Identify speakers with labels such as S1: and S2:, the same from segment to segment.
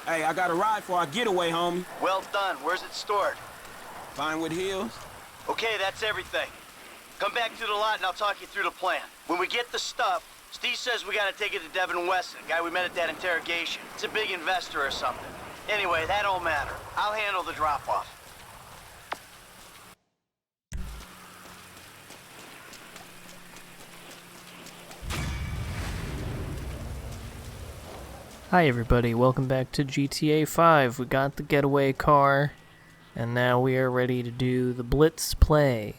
S1: Hey, I got a ride for our getaway, homie.
S2: Well done. Where's it stored?
S1: Vinewood Hills.
S2: Okay, that's everything. Come back to the lot and I'll talk you through the plan. When we get the stuff, Steve says we gotta take it to Devin Weston, the guy we met at that interrogation. It's a big investor or something. Anyway, that don't matter. I'll handle the drop-off.
S3: Hi everybody, welcome back to GTA 5. We got the getaway car, and now we are ready to do the Blitz play.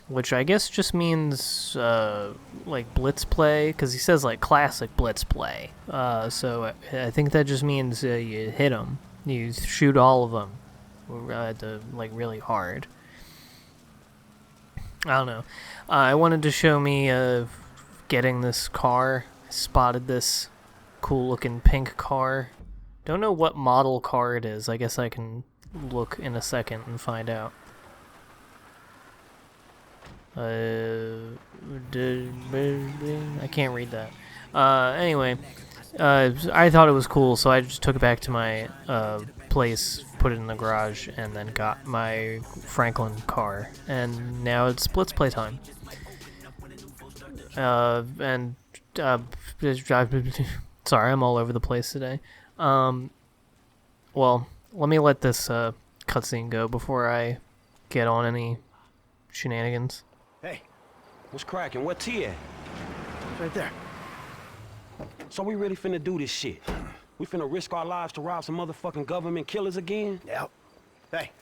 S3: Which I guess just means, like, Blitz play, because he says, like, classic Blitz play. So I think that just means you hit them. You shoot all of them, like, really hard. I don't know. I wanted to show me getting this car. I spotted this cool looking pink car. Don't know what model car it is. I guess I can look in a second and find out. I can't read that. Anyway, I thought it was cool, so I just took it back to my place, put it in the garage, and then got my Franklin car. And now it's Blitz playtime. Sorry, I'm all over the place today. Well, let me let this cutscene go before I get on any shenanigans.
S1: Hey, what's cracking? What's he at?
S2: Right there.
S1: So we really finna do this shit? We finna risk our lives to rob some motherfucking government killers again?
S2: Yep. Hey.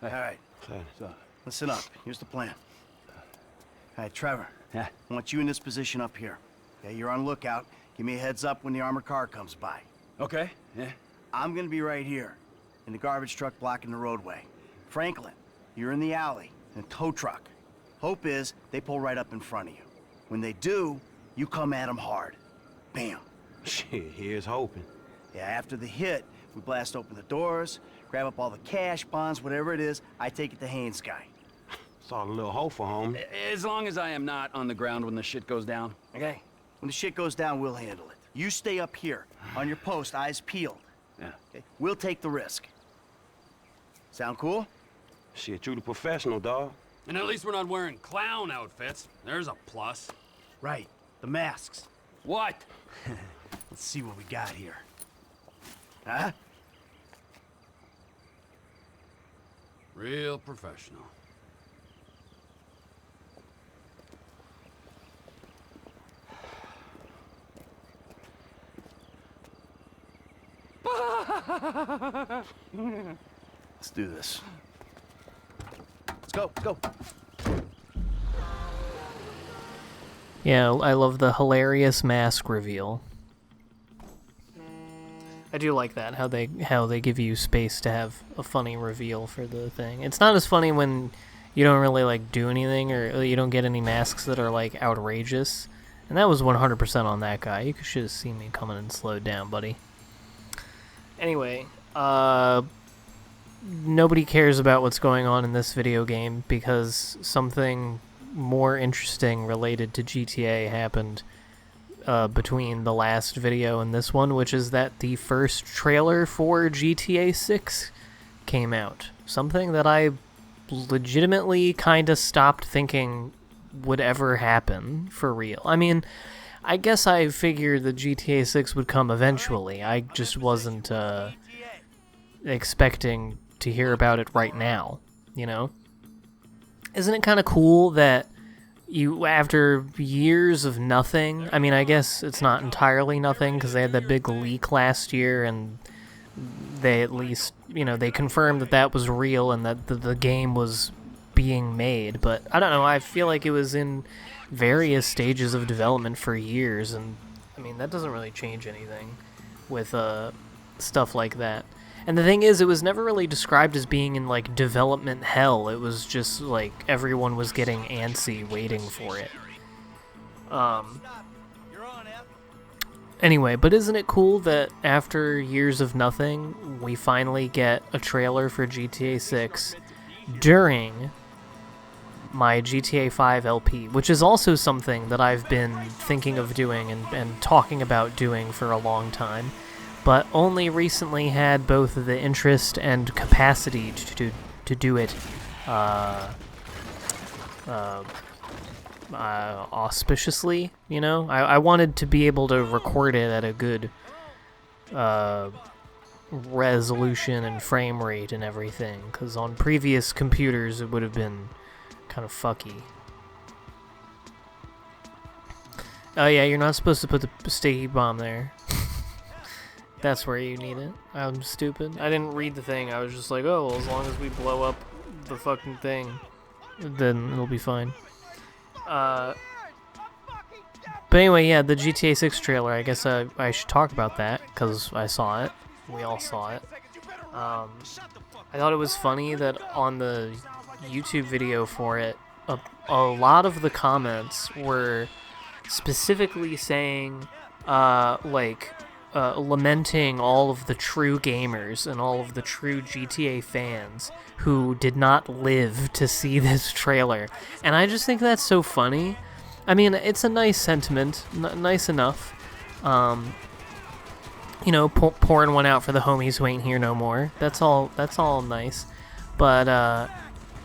S2: All right. So, listen up. Here's the plan. All right, Trevor.
S1: Yeah.
S2: I want you in this position up here. Okay, you're on lookout. Give me a heads up when the armored car comes by.
S1: Okay. Yeah.
S2: I'm gonna be right here, in the garbage truck blocking the roadway. Franklin, you're in the alley, in a tow truck. Hope is they pull right up in front of you. When they do, you come at them hard. Bam.
S1: Shit, here's hoping.
S2: Yeah, after the hit, we blast open the doors, grab up all the cash, bonds, whatever it is, I take it to Haynes' guy.
S1: It's all a little hopeful, homie.
S4: As long as I am not on the ground when the shit goes down.
S2: Okay? When the shit goes down, we'll handle it. You stay up here, on your post, eyes peeled.
S4: Yeah.
S2: Okay? We'll take the risk. Sound cool?
S1: Shit, you the professional, dawg.
S4: And at least we're not wearing clown outfits. There's a plus.
S2: Right. The masks.
S4: What?
S2: Let's see what we got here. Huh?
S4: Real professional.
S2: Let's do this. Let's go, go.
S3: Yeah, I love the hilarious mask reveal. I do like that, how they give you space to have a funny reveal for the thing. It's not as funny when you don't really like do anything or you don't get any masks that are like outrageous. And that was 100% on that guy. You should have seen me coming and slowed down, buddy. Anyway, nobody cares about what's going on in this video game because something more interesting related to GTA happened between the last video and this one, which is that the first trailer for GTA 6 came out. Something that I legitimately kind of stopped thinking would ever happen for real. I mean, I guess I figured that GTA 6 would come eventually. I just wasn't expecting to hear about it right now, you know? Isn't it kind of cool that you, after years of nothing, I mean, I guess it's not entirely nothing because they had that big leak last year and they at least, you know, they confirmed that that was real and that the game was being made, but I don't know, I feel like it was in various stages of development for years, and I mean, that doesn't really change anything with stuff like that. And the thing is, it was never really described as being in, like, development hell. It was just, like, everyone was getting antsy waiting for it. Anyway, but isn't it cool that after years of nothing, we finally get a trailer for GTA 6 during my GTA 5 LP, which is also something that I've been thinking of doing and talking about doing for a long time. but only recently had both the interest and capacity to do it auspiciously, you know? I wanted to be able to record it at a good resolution and frame rate and everything, because on previous computers it would have been kind of fucky. Oh yeah, you're not supposed to put the sticky bomb there. That's where you need it. I'm stupid. I didn't read the thing. I was just like, oh, well, as long as we blow up the fucking thing, then it'll be fine. But anyway, yeah, the GTA 6 trailer, I guess I should talk about that, because I saw it. We all saw it. I thought it was funny that on the YouTube video for it, a lot of the comments were specifically saying, lamenting all of the true gamers and all of the true GTA fans who did not live to see this trailer. And I just think that's so funny. I mean, it's a nice sentiment, nice enough. You know, pouring one out for the homies who ain't here no more. That's all nice. But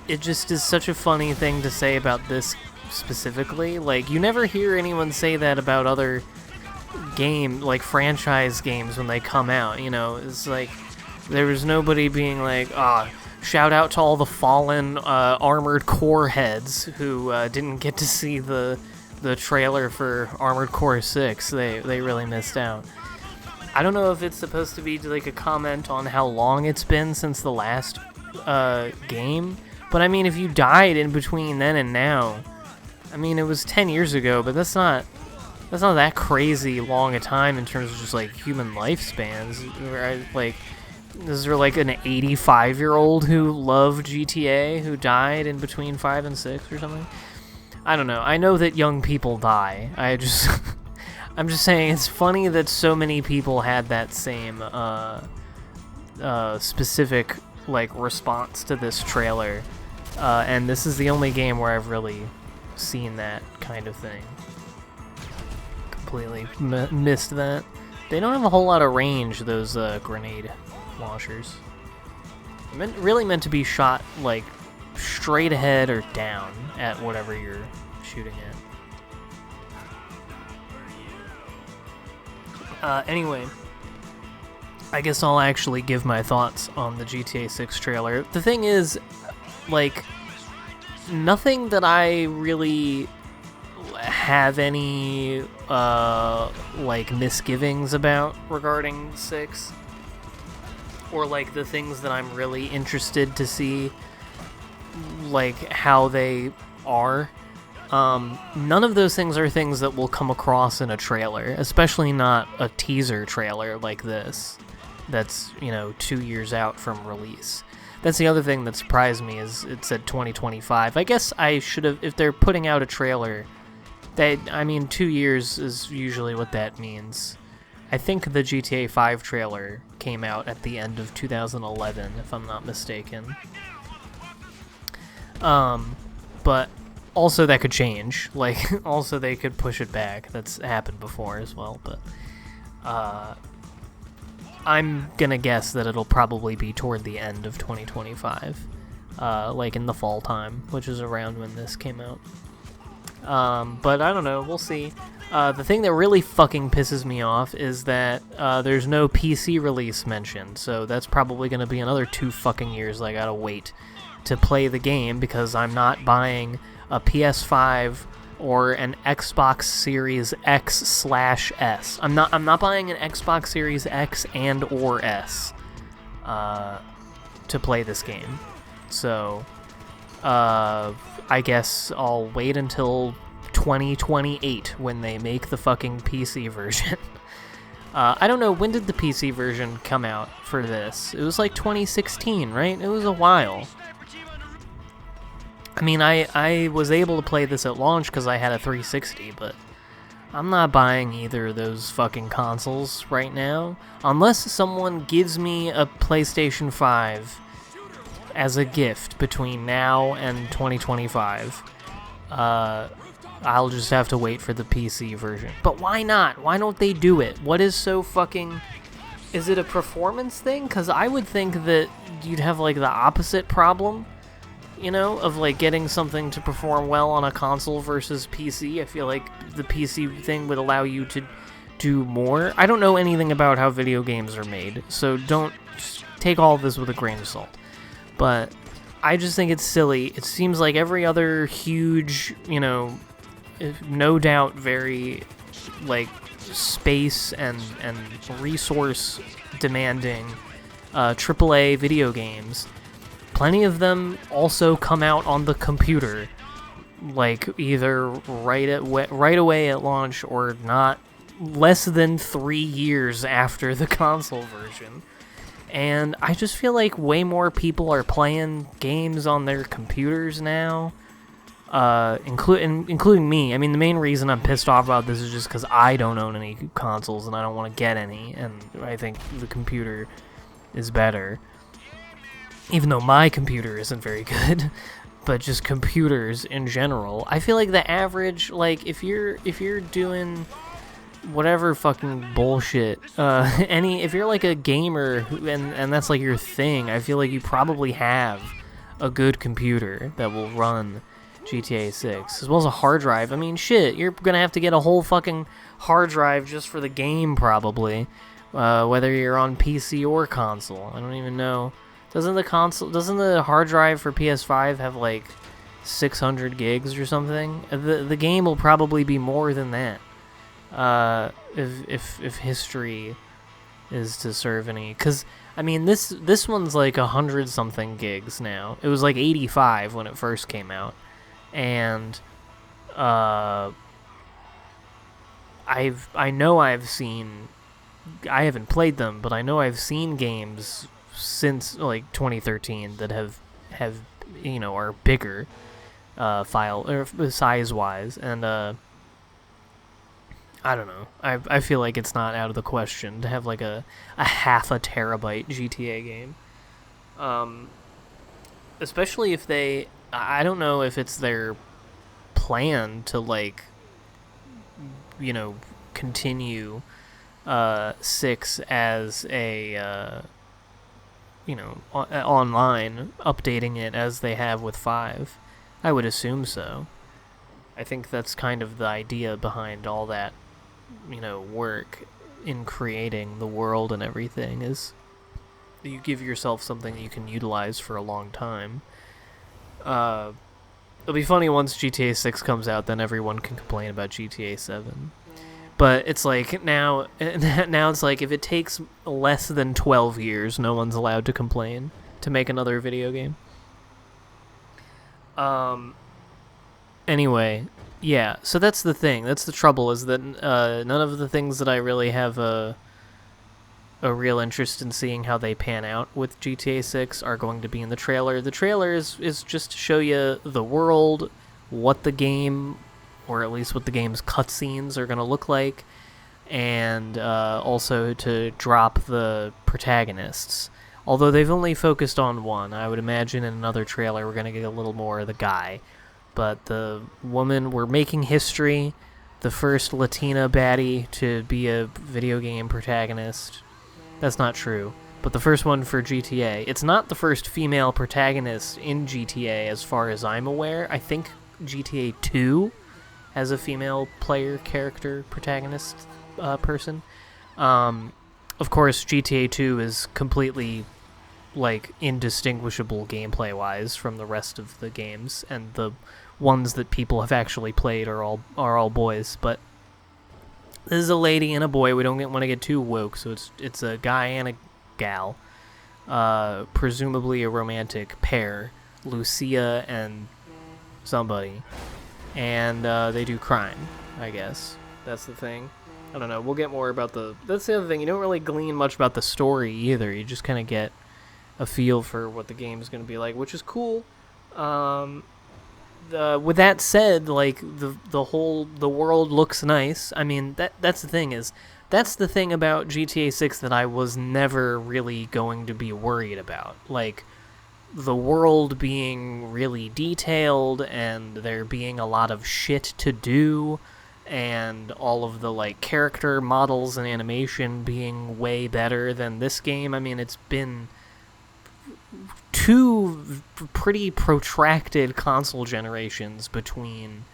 S3: it just is such a funny thing to say about this specifically. Like, you never hear anyone say that about other franchise games when they come out, you know. It's like, there was nobody being like, shout out to all the fallen Armored Core heads who didn't get to see the trailer for Armored Core 6. They really missed out. I don't know if it's supposed to be like a comment on how long it's been since the last game, but I mean, if you died in between then and now, I mean, it was 10 years ago, but that's not that crazy long a time in terms of just like human lifespans. Like, is there like an 85-year-old who loved GTA who died in between 5 and 6 or something? I don't know. I know that young people die. I'm just saying it's funny that so many people had that same specific like response to this trailer, and this is the only game where I've really seen that kind of thing. Completely missed that. They don't have a whole lot of range, those grenade launchers. Really meant to be shot like straight ahead or down at whatever you're shooting at. Anyway, I guess I'll actually give my thoughts on the GTA 6 trailer. The thing is, like, nothing that I really have any like misgivings about regarding 6, or like the things that I'm really interested to see, like how they are. None of those things are things that will come across in a trailer, especially not a teaser trailer like this that's, you know, 2 years out from release. That's the other thing that surprised me, is it said 2025. I guess I should have, if they're putting out a trailer, I mean, 2 years is usually what that means. I think the GTA 5 trailer came out at the end of 2011, if I'm not mistaken. But also that could change. Like, also they could push it back. That's happened before as well, but I'm gonna guess that it'll probably be toward the end of 2025, like in the fall time, which is around when this came out. But I don't know, we'll see. The thing that really fucking pisses me off is that there's no PC release mentioned, so that's probably gonna be another 2 fucking years I gotta wait to play the game, because I'm not buying a PS5 or an Xbox Series X/S. I'm not buying an Xbox Series X and or S to play this game. So I guess I'll wait until 2028 when they make the fucking PC version. I don't know, when did the PC version come out for this? It was like 2016, right? It was a while. I mean, I was able to play this at launch because I had a 360, but I'm not buying either of those fucking consoles right now. Unless someone gives me a PlayStation 5 as a gift between now and 2025, I'll just have to wait for the PC version. But why not? Why don't they do it? What is so fucking Is it a performance thing? Because I would think that you'd have, like, the opposite problem, you know, of, like, getting something to perform well on a console versus PC. I feel like the PC thing would allow you to do more. I don't know anything about how video games are made, so don't take all of this with a grain of salt. But I just think it's silly. It seems like every other huge, you know, no doubt very, like, space and resource demanding AAA video games, plenty of them also come out on the computer, like either right away at launch or not less than 3 years after the console version. And I just feel like way more people are playing games on their computers now, including me. I mean, the main reason I'm pissed off about this is just because I don't own any consoles and I don't want to get any, and I think the computer is better. Even though my computer isn't very good, but just computers in general. I feel like the average, like, if you're doing whatever fucking bullshit, if you're like a gamer and that's like your thing, I feel like you probably have a good computer that will run GTA 6, as well as a hard drive. I mean, shit, you're gonna have to get a whole fucking hard drive just for the game, probably, whether you're on PC or console. I don't even know. Doesn't the hard drive for PS5 have like 600 gigs or something? The game will probably be more than that. If history is to serve any, because I mean this one's like 100 something gigs now. It was like 85 when it first came out, and I haven't played them, but I know I've seen games since like 2013 that have you know, are bigger file or size wise, and I don't know. I feel like it's not out of the question to have like a half a terabyte GTA game. Especially if I don't know if it's their plan to, like, you know, continue 6 as a, you know, online, updating it as they have with 5. I would assume so. I think that's kind of the idea behind all that, you know, work in creating the world and everything, is you give yourself something you can utilize for a long time. It'll be funny once GTA 6 comes out, then everyone can complain about GTA 7. But it's like, now it's like, if it takes less than 12 years, no one's allowed to complain to make another video game. Anyway, yeah, so that's the thing. That's the trouble, is that none of the things that I really have a real interest in seeing how they pan out with GTA 6 are going to be in the trailer. The trailer is just to show you the world, what the game, or at least what the game's cutscenes are going to look like, and also to drop the protagonists. Although they've only focused on one. I would imagine in another trailer we're going to get a little more of the guy. But the woman, we're making history, the first Latina baddie to be a video game protagonist. That's not true, but the first one for GTA. It's not the first female protagonist in GTA as far as I'm aware. I think GTA 2 has a female player character protagonist person. Of course, GTA 2 is completely, like, indistinguishable gameplay-wise from the rest of the games, and the ones that people have actually played are all boys. But this is a lady and a boy. We don't want to get too woke, so it's a guy and a gal, presumably a romantic pair, Lucia and somebody, and they do crime, I guess. That's the thing. I don't know. We'll get more about that's the other thing. You don't really glean much about the story either. You just kind of get a feel for what the game is going to be like, which is cool. With that said, like, the world looks nice. I mean, that's the thing about GTA 6 that I was never really going to be worried about. Like, the world being really detailed and there being a lot of shit to do and all of the like character models and animation being way better than this game. I mean, it's been two pretty protracted console generations between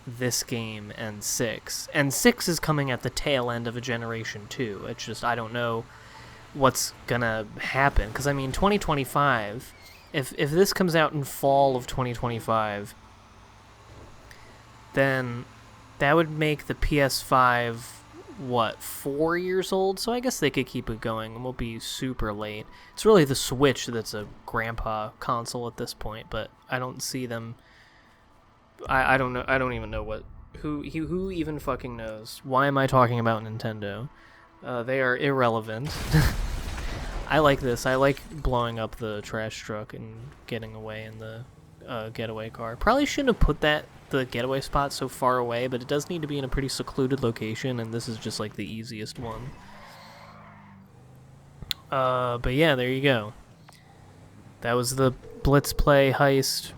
S3: this game and 6. And 6 is coming at the tail end of a generation too. It's just, I don't know what's gonna happen. Because, I mean, 2025, if this comes out in fall of 2025, then that would make the PS5, what, 4 years old? So I guess they could keep it going and we'll be super late. It's really the Switch that's a grandpa console at this point, but I don't see them... I don't know. I don't even know what... Who even fucking knows? Why am I talking about Nintendo? They are irrelevant. I like this. I like blowing up the trash truck and getting away in the getaway car. Probably shouldn't have put the getaway spot so far away, but it does need to be in a pretty secluded location, and this is just like the easiest one. But yeah, there you go. That was the Blitz play heist.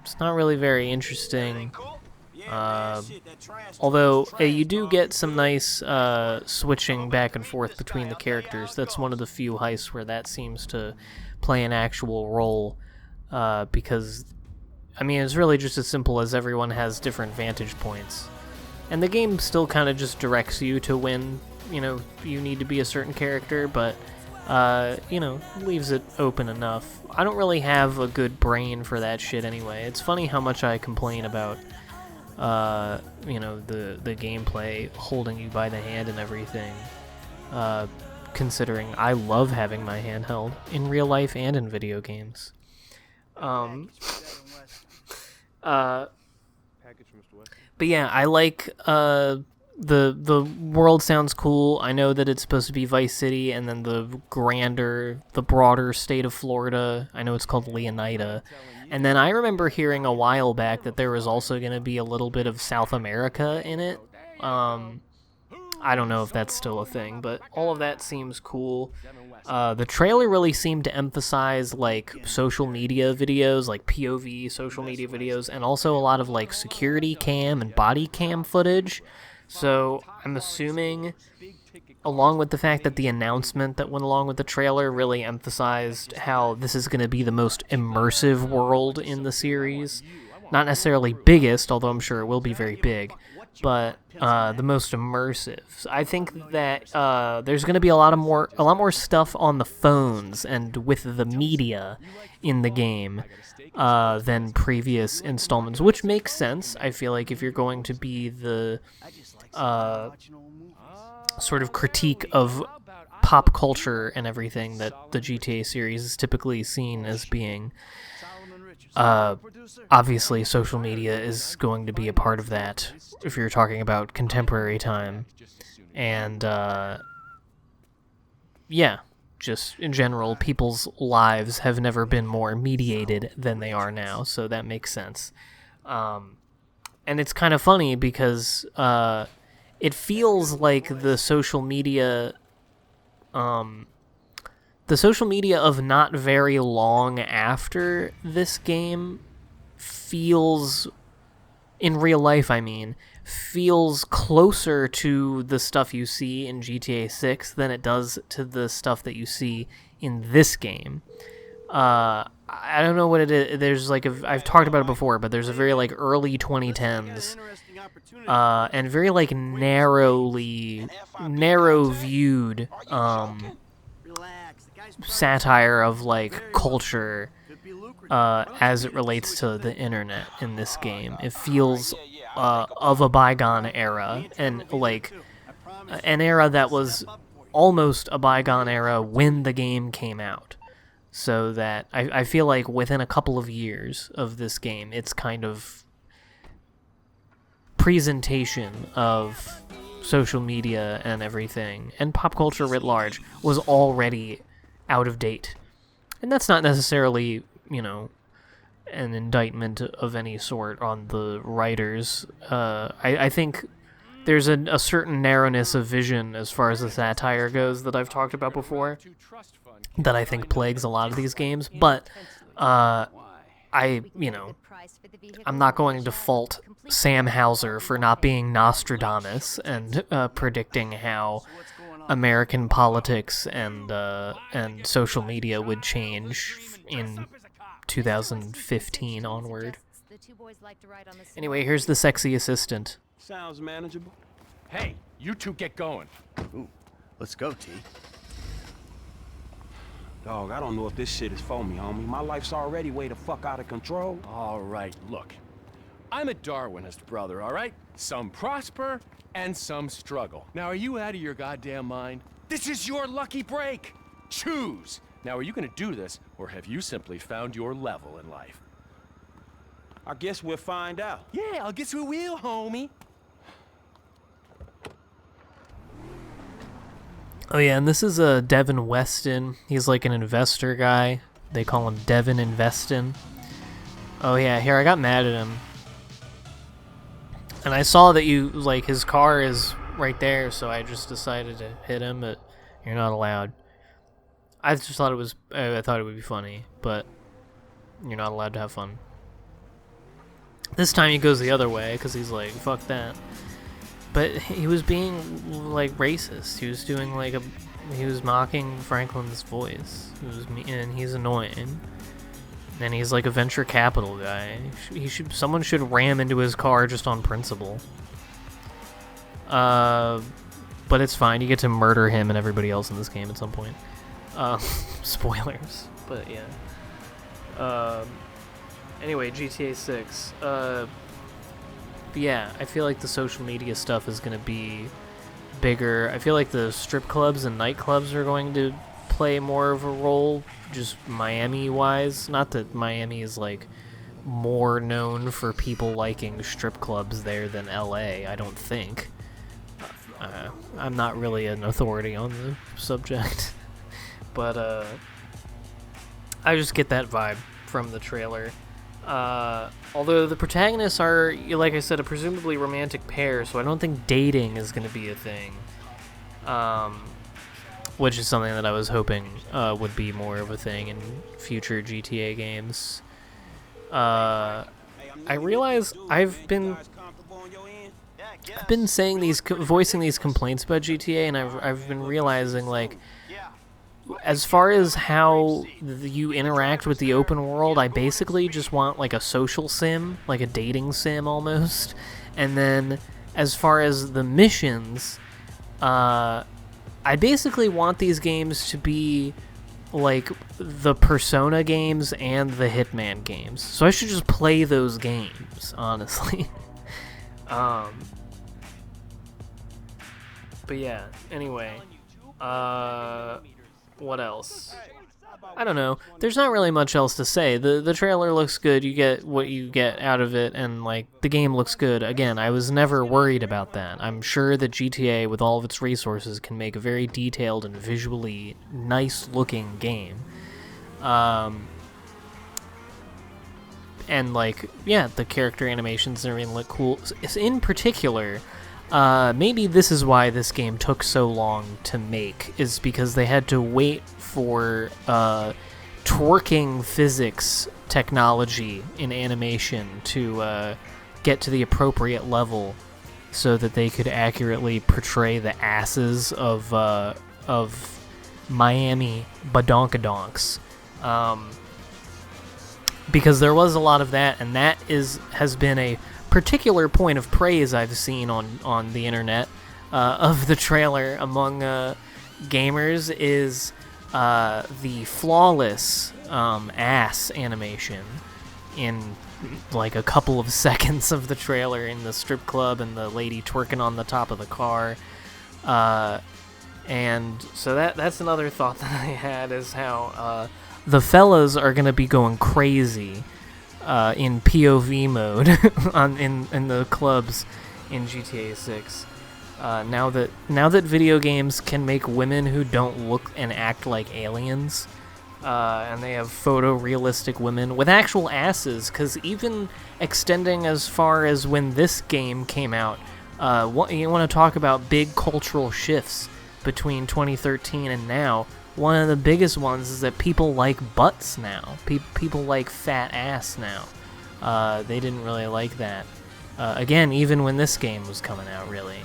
S3: It's not really very interesting. Although you do get some nice switching back and forth between the characters. That's one of the few heists where that seems to play an actual role, because, I mean, it's really just as simple as everyone has different vantage points. And the game still kind of just directs you to when, you know, you need to be a certain character, but, you know, leaves it open enough. I don't really have a good brain for that shit anyway. It's funny how much I complain about, you know, the gameplay holding you by the hand and everything, considering I love having my hand held in real life and in video games. But yeah, I like the world sounds cool. I know that it's supposed to be Vice City, and then the broader state of Florida. I know it's called Leonida. And then I remember hearing a while back that there was also going to be a little bit of South America in it. I don't know if that's still a thing, but all of that seems cool. The trailer really seemed to emphasize like social media videos, like POV social media videos, and also a lot of like security cam and body cam footage. So I'm assuming, along with the fact that the announcement that went along with the trailer really emphasized how this is going to be the most immersive world in the series. Not necessarily biggest, although I'm sure it will be very big, but the most immersive. So I think that there's going to be a lot more stuff on the phones and with the media in the game than previous installments, which makes sense. I feel like if you're going to be the sort of critique of pop culture and everything that the GTA series is typically seen as being, obviously social media is going to be a part of that if you're talking about contemporary time. And yeah, just in general, people's lives have never been more mediated than they are now, so that makes sense. And it's kind of funny because it feels like the social media of not very long after this game feels, in real life I mean, feels closer to the stuff you see in GTA 6 than it does to the stuff that you see in this game. I don't know what it is. There's like I've talked about it before, but there's a very like early 2010s and very like narrow viewed satire of like culture as it relates to the internet in this game. It feels of a bygone era, and like an era that was almost a bygone era when the game came out. So that I feel like within a couple of years of this game, its kind of presentation of social media and everything, and pop culture writ large, was already out of date. And that's not necessarily, you know, an indictment of any sort on the writers. I think there's a certain narrowness of vision as far as the satire goes that I've talked about before, that I think plagues a lot of these games, but I'm not going to fault Sam Hauser for not being Nostradamus and predicting how American politics and social media would change in 2015 onward. Anyway, here's the sexy assistant.
S1: Sounds manageable.
S5: Hey, you two get going.
S2: Ooh, let's go, T.
S1: Dog, I don't know if this shit is for me, homie. My life's already way the fuck out of control.
S5: All right, look. I'm a Darwinist, brother, all right? Some prosper and some struggle. Now, are you out of your goddamn mind? This is your lucky break. Choose. Now, are you gonna do this, or have you simply found your level in life?
S1: I guess we'll find out.
S5: Yeah, I guess we will, homie.
S3: Oh yeah, and this is Devin Weston. He's like an investor guy. They call him Devin Weston. Oh yeah, here, I got mad at him. And I saw that his car is right there, so I just decided to hit him, but you're not allowed. I just thought I thought it would be funny, but you're not allowed to have fun. This time he goes the other way, because he's like, fuck that. But he was being, like, racist. He was doing, like, he was mocking Franklin's voice. And he's annoying. And he's, like, a venture capital guy. Someone should ram into his car just on principle. But it's fine. You get to murder him and everybody else in this game at some point. Spoilers. But, yeah. Anyway, GTA 6. Yeah, I feel like the social media stuff is going to be bigger. I feel like the strip clubs and nightclubs are going to play more of a role, just Miami-wise. Not that Miami is, like, more known for people liking strip clubs there than LA, I don't think. I'm not really an authority on the subject. But, I just get that vibe from the trailer. Although the protagonists are, like I said, a presumably romantic pair, so I don't think dating is going to be a thing. Which is something that I was hoping would be more of a thing in future GTA games. I realize I've been saying voicing these complaints about GTA, and I've been realizing, like, as far as how you interact with the open world, I basically just want, like, a social sim, like a dating sim almost. And then as far as the missions, I basically want these games to be like the Persona games and the Hitman games. So I should just play those games, honestly. But yeah, anyway. What else? I don't know. There's not really much else to say. The trailer looks good. You get what you get out of it, and, like, the game looks good. Again, I was never worried about that. I'm sure that GTA, with all of its resources, can make a very detailed and visually nice-looking game. And, like, yeah, the character animations and everything look cool. In particular, maybe this is why this game took so long to make, is because they had to wait for twerking physics technology in animation to get to the appropriate level so that they could accurately portray the asses of Miami badonkadonks. Because there was a lot of that, and that has been a particular point of praise I've seen on the internet of the trailer among gamers is the flawless ass animation in like a couple of seconds of the trailer in the strip club and the lady twerking on the top of the car. And so that's another thought that I had, is how the fellas are going to be going crazy in POV mode in the clubs in GTA 6. Now that video games can make women who don't look and act like aliens, and they have photorealistic women with actual asses, because even extending as far as when this game came out, you want to talk about big cultural shifts between 2013 and now. One of the biggest ones is that people like butts now. People like fat ass now. They didn't really like that Again, even when this game was coming out, really,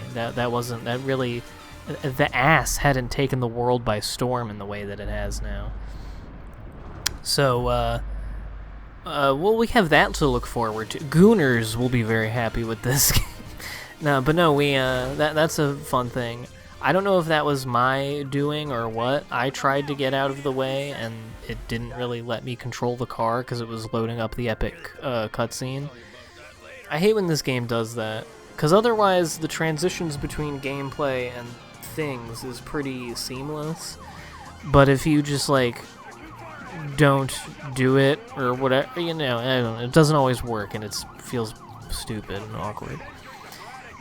S3: the ass hadn't taken the world by storm in the way that it has now. So, well, we have that to look forward to. Gooners will be very happy with this game. That's a fun thing. I don't know if that was my doing or what. I tried to get out of the way, and it didn't really let me control the car because it was loading up the epic cutscene. I hate when this game does that, because otherwise the transitions between gameplay and things is pretty seamless. But if you just, like, don't do it or whatever, I don't know, it doesn't always work, and it feels stupid and awkward.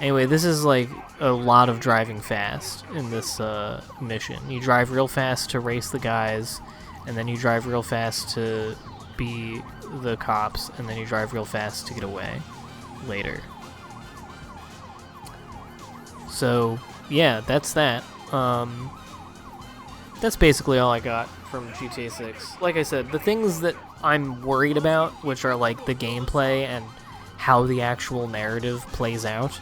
S3: Anyway, this is like a lot of driving fast in this mission. You drive real fast to race the guys, and then you drive real fast to be the cops, and then you drive real fast to get away later. So, yeah, that's that. That's basically all I got from GTA 6. Like I said, the things that I'm worried about, which are like the gameplay and how the actual narrative plays out,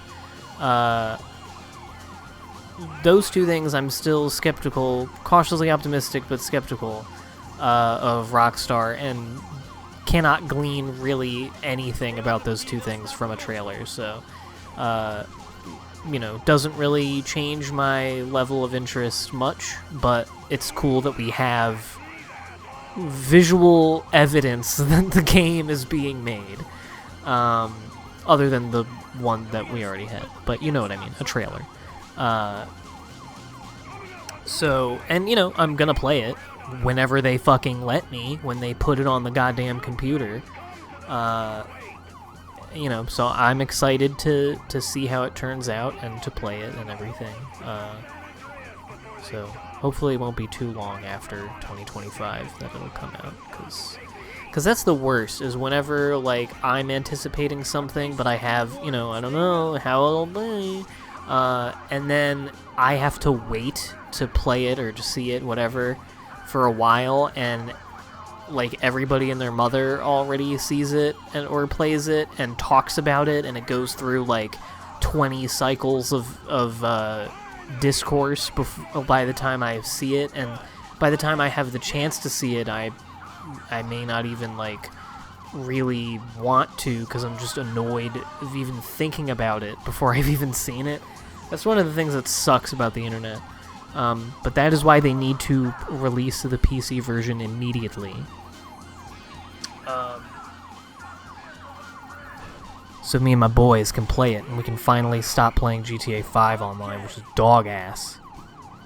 S3: those two things I'm still skeptical, cautiously optimistic but skeptical of Rockstar, and cannot glean really anything about those two things from a trailer, so doesn't really change my level of interest much, but it's cool that we have visual evidence that the game is being made, other than the one that we already had, but you know what I mean, a trailer. So, and I'm gonna play it whenever they fucking let me, when they put it on the goddamn computer. So I'm excited to see how it turns out and to play it and everything. So hopefully it won't be too long after 2025 that it'll come out, because that's the worst, is whenever, like, I'm anticipating something, but I have, I don't know how it'll be, and then I have to wait to play it or to see it, whatever, for a while, and, like, everybody and their mother already sees it or plays it and talks about it, and it goes through, like, 20 cycles of discourse by the time I see it, and by the time I have the chance to see it, I may not even, like, really want to, because I'm just annoyed of even thinking about it before I've even seen it. That's one of the things that sucks about the internet. But that is why they need to release the PC version immediately. So me and my boys can play it, and we can finally stop playing GTA 5 online, which is dog ass.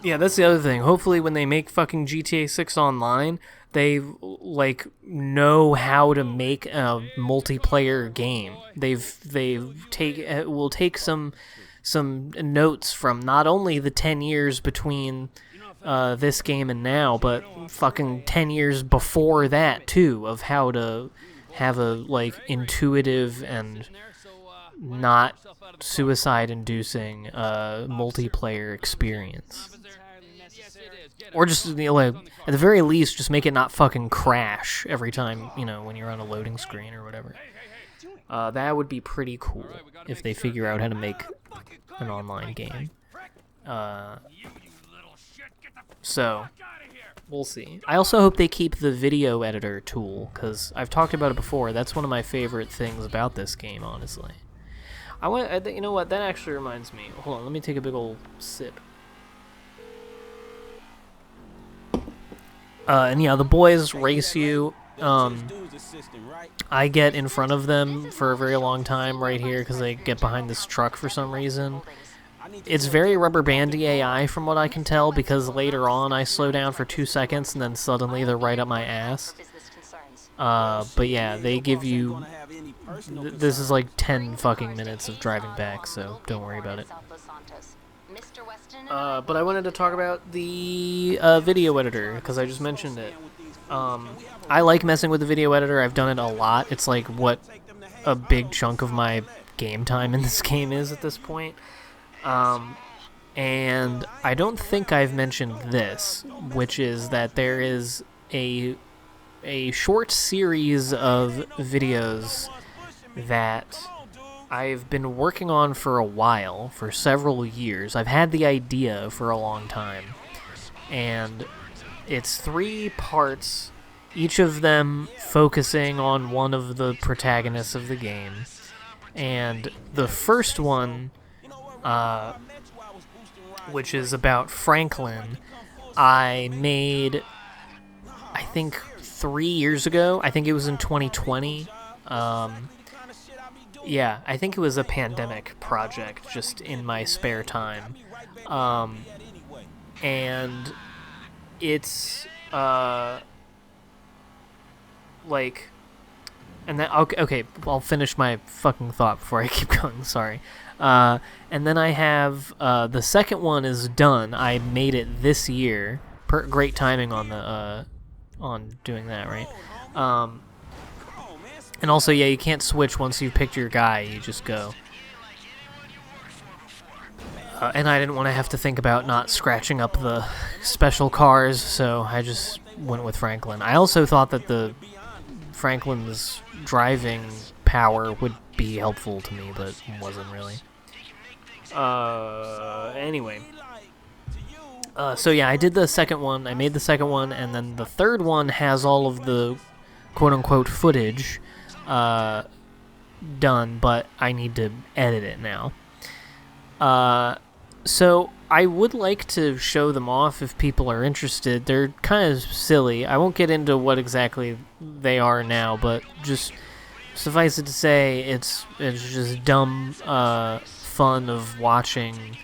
S3: Yeah, that's the other thing. Hopefully when they make fucking GTA 6 online, they, like, know how to make a multiplayer game. Will take some notes from not only the 10 years between this game and now, but fucking 10 years before that too, of how to have a, like, intuitive and not suicide-inducing multiplayer experience. Or just, like, at the very least, just make it not fucking crash every time, when you're on a loading screen or whatever. That would be pretty cool if they figure out how to make an online game. So, we'll see. I also hope they keep the video editor tool, because I've talked about it before. That's one of my favorite things about this game, honestly. You know what? That actually reminds me. Hold on, let me take a big old sip. And yeah, the boys race you. I get in front of them for a very long time right here because they get behind this truck for some reason. It's very rubber bandy AI from what I can tell, because later on I slow down for 2 seconds and then suddenly they're right up my ass. But yeah, they give you... This is like 10 fucking minutes of driving back, so don't worry about it. But I wanted to talk about the video editor, because I just mentioned it. I like messing with the video editor. I've done it a lot. It's like what a big chunk of my game time in this game is at this point. And I don't think I've mentioned this, which is that there is a short series of videos that I've been working on for a while, for several years. I've had the idea for a long time. And it's 3 parts, each of them focusing on one of the protagonists of the game. And the first one, which is about Franklin, I made, I think, 3 years ago. I think it was in 2020. Yeah, I think it was a pandemic project, just in my spare time. And it's, like, and then, okay, I'll finish my fucking thought before I keep going, sorry. And then I have, the second one is done. I made it this year. Great timing on the, on doing that, right? And also, yeah, you can't switch once you've picked your guy, you just go. And I didn't want to have to think about not scratching up the special cars, so I just went with Franklin. I also thought that the Franklin's driving power would be helpful to me, but it wasn't really. Anyway. So yeah, I did the second one, I made the second one, and then the third one has all of the quote-unquote footage done, but I need to edit it now. So I would like to show them off if people are interested. They're kind of silly. I won't get into what exactly they are now, but just suffice it to say, it's just dumb fun of watching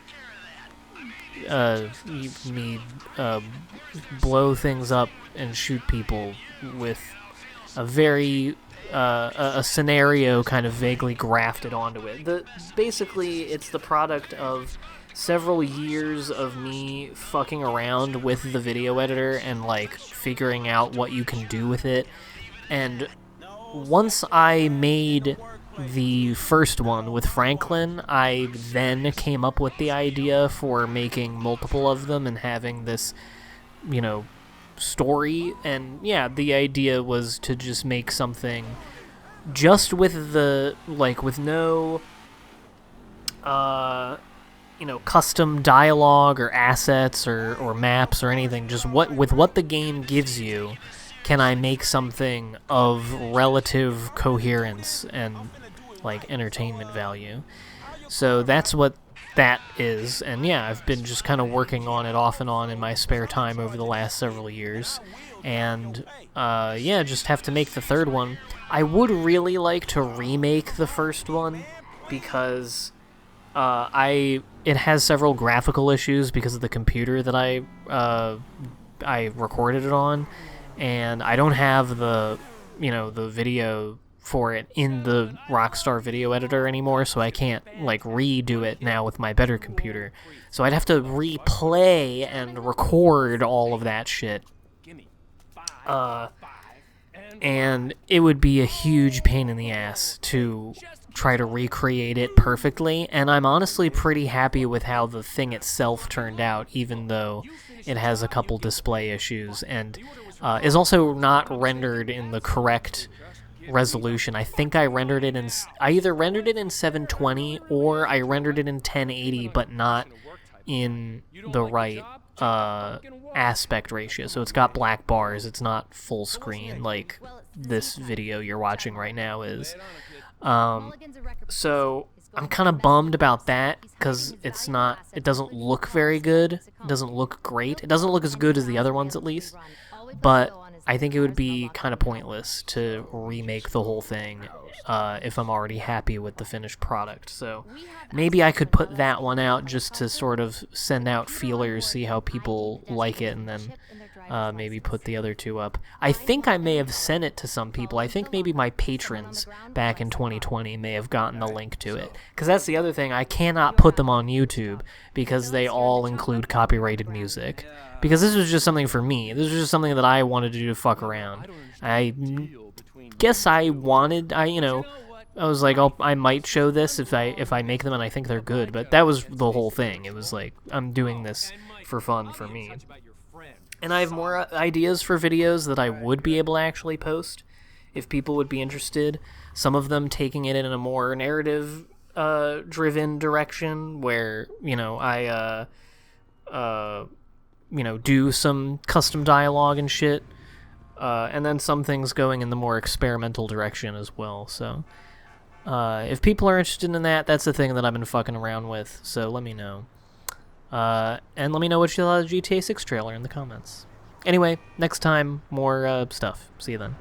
S3: me blow things up and shoot people with a very a scenario kind of vaguely grafted onto it. Basically, it's the product of several years of me fucking around with the video editor and like figuring out what you can do with it. And once I made the first one with Franklin, I then came up with the idea for making multiple of them and having this, you know, story. And yeah, the idea was to just make something just with the, like, with no you know, custom dialogue or assets or maps or anything. Just with what the game gives you, can I make something of relative coherence and like entertainment value. So that's what that is. And yeah, I've been just kind of working on it off and on in my spare time over the last several years. And yeah, just have to make the third one. I would really like to remake the first one because it has several graphical issues because of the computer that I recorded it on, and I don't have the, you know, the video for it in the Rockstar video editor anymore, so I can't like redo it now with my better computer. So I'd have to replay and record all of that shit. And it would be a huge pain in the ass to try to recreate it perfectly, and I'm honestly pretty happy with how the thing itself turned out, even though it has a couple display issues and is also not rendered in the correct resolution. I think I either rendered it in 720 or I rendered it in 1080, but not in the right aspect ratio. So it's got black bars, it's not full screen like this video you're watching right now is. So I'm kind of bummed about that because it doesn't look very good. It doesn't look great. It doesn't look as good as the other ones, at least. But I think it would be kind of pointless to remake the whole thing if I'm already happy with the finished product. So maybe I could put that one out just to sort of send out feelers, see how people like it, and then maybe put the other two up. I think I may have sent it to some people. I think maybe my patrons back in 2020 may have gotten the link to it. Because that's the other thing. I cannot put them on YouTube because they all include copyrighted music. Because this was just something for me. This was just something that I wanted to do to fuck around. I guess I was like, I might show this if I make them and I think they're good. But that was the whole thing. It was like, I'm doing this for fun for me. And I have more ideas for videos that I would be able to actually post if people would be interested. Some of them taking it in a more narrative driven direction where, I do some custom dialogue and shit. And then some things going in the more experimental direction as well. So if people are interested in that, that's the thing that I've been fucking around with. So let me know. And let me know what you thought of the GTA 6 trailer in the comments. Anyway, next time, more stuff. See you then.